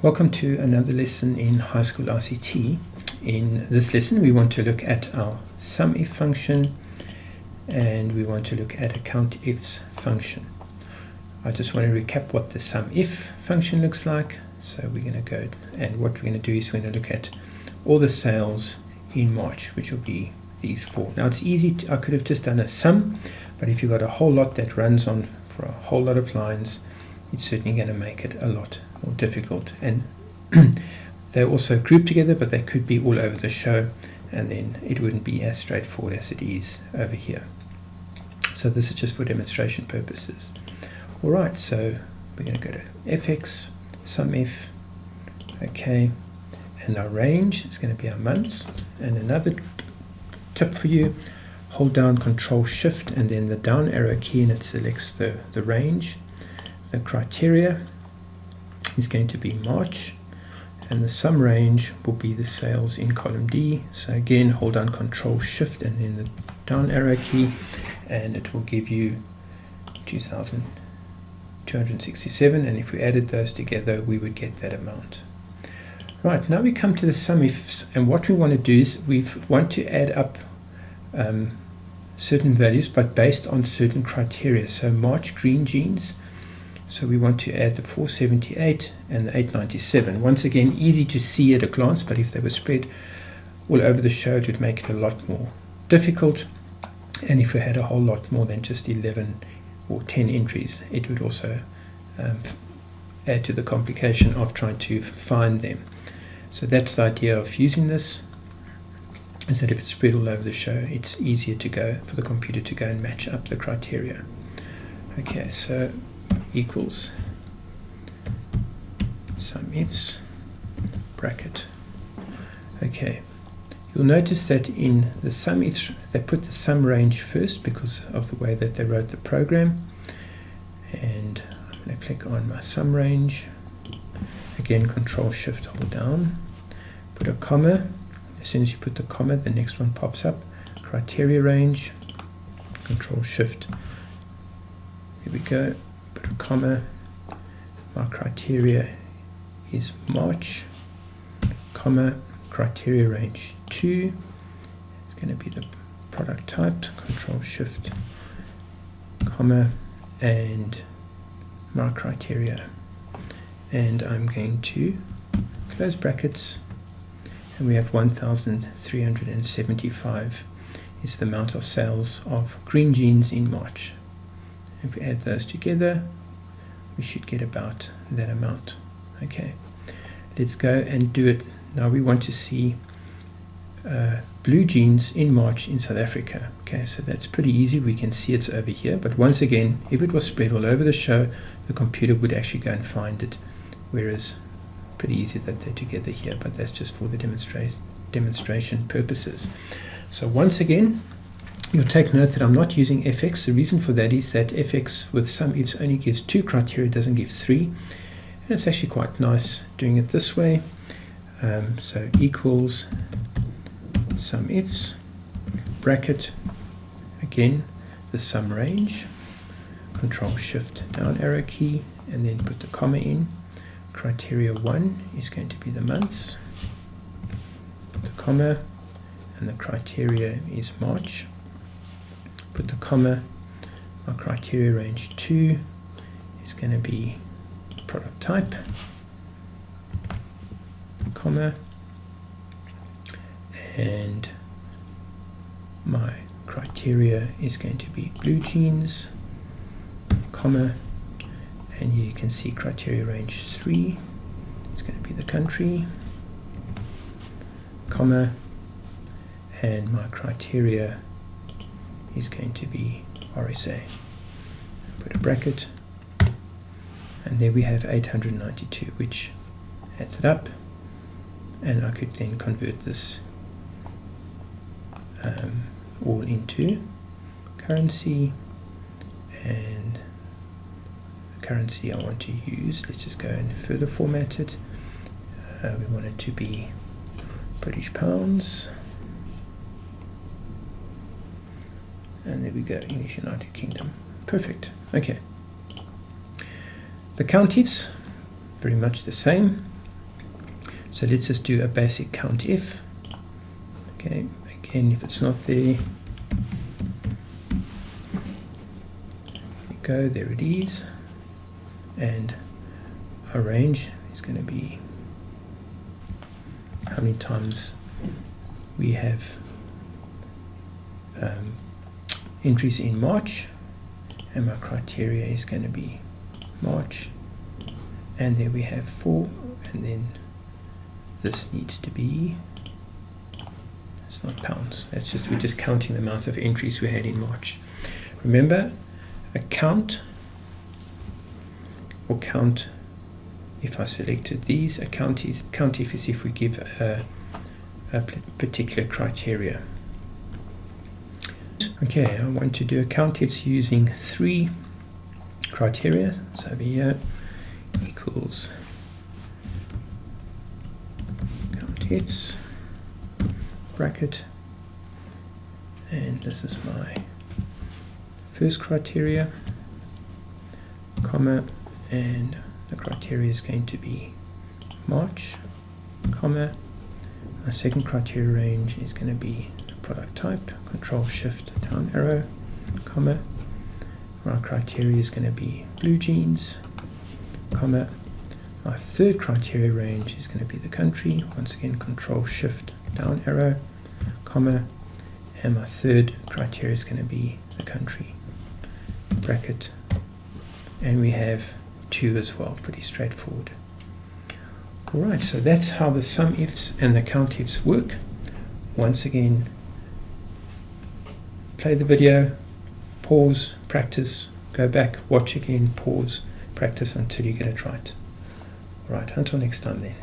Welcome to another lesson in high school ICT. In this lesson we want to look at our Sumif function and we want to look at a Countifs function. I just want to recap what the Sumif function looks like. So we're going to go, and what we're going to do is we're going to look at all the sales in March, which will be these four. Now it's easy, I could have just done a sum, but if you've got a whole lot that runs on for a whole lot of lines, it's certainly going to make it a lot more difficult. And they're also grouped together, but they could be all over the show, and then it wouldn't be as straightforward as it is over here. So this is just for demonstration purposes. Alright, so we're going to go to FX, Sumif, okay, and our range is going to be our months. And another tip for you, hold down Control Shift and then the down arrow key, and it selects the range. The criteria is going to be March, and the sum range will be the sales in column D. So again, hold down Control Shift and then the down arrow key, and it will give you 2,267, and if we added those together we would get that amount. Right, now we come to the Sumifs, and what we want to do is we want to add up certain values but based on certain criteria. So March green jeans, so we want to add the 478 and the 897. Once again, easy to see at a glance, but if they were spread all over the show, it would make it a lot more difficult. And if we had a whole lot more than just 11 or 10 entries, it would also add to the complication of trying to find them. So that's the idea of using this, is that if it's spread all over the show, it's easier to go for the computer to go and match up the criteria. Okay, so equals Sumifs bracket. Okay, you'll notice that in the Sumifs they put the sum range first because of the way that they wrote the program, and I'm going to click on my sum range. Again, Control Shift, hold down, put a comma. As soon as you put the comma, the next one pops up. Criteria range, Control Shift, here we go, put a comma. My criteria is March, comma, criteria range 2, it's going to be the product type, Control Shift, comma, and my criteria, and I'm going to close brackets, and we have 1,375 is the amount of sales of green jeans in March. If we add those together, we should get about that amount. Okay, let's go and do it. Now we want to see blue jeans in March in South Africa. Okay, so that's pretty easy. We can see it's over here, but once again, if it was spread all over the show, the computer would actually go and find it, whereas pretty easy that they're together here, but that's just for the demonstration purposes. So once again, you'll take note that I'm not using FX. The reason for that is that FX with Sumifs only gives 2 criteria, doesn't give 3, and it's actually quite nice doing it this way. So equals Sumifs bracket, again the sum range, Control Shift down arrow key, and then put the comma in. Criteria 1 is going to be the months, put the comma, and the criteria is March, put the comma. My criteria range 2 is going to be product type, comma, and my criteria is going to be blue jeans, comma, and here you can see criteria range 3 is going to be the country, comma, and my criteria is going to be RSA. Put a bracket, and there we have 892, which adds it up, and I could then convert this all into currency, and the currency I want to use, let's just go and further format it. We want it to be British pounds, and there we go, English United Kingdom. Perfect. Okay. The Countifs, very much the same. So let's just do a basic countif. Okay, again, if it's not there, go, there it is, and our range is going to be how many times we have entries in March, and my criteria is going to be March, and there we have 4, and then this needs to be, it's not pounds, that's just, we're just counting the amount of entries we had in March. Remember, a count, or count if I selected these, a countif is if we give a particular criteria. Okay, I want to do a countifs using 3 criteria. So over here equals countifs, bracket, and this is my first criteria, comma, and the criteria is going to be March, comma. My second criteria range is going to be the product type, Control Shift down arrow, comma. My criteria is going to be blue jeans, comma. My third criteria range is going to be the country, once again Control Shift down arrow, comma. And my third criteria is going to be the country, bracket, and we have 2 as well, pretty straightforward. Alright, so that's how the Sumifs and the Countifs work. Once again, play the video, pause, practice, go back, watch again, pause, practice until you get it right. Alright, until next time then.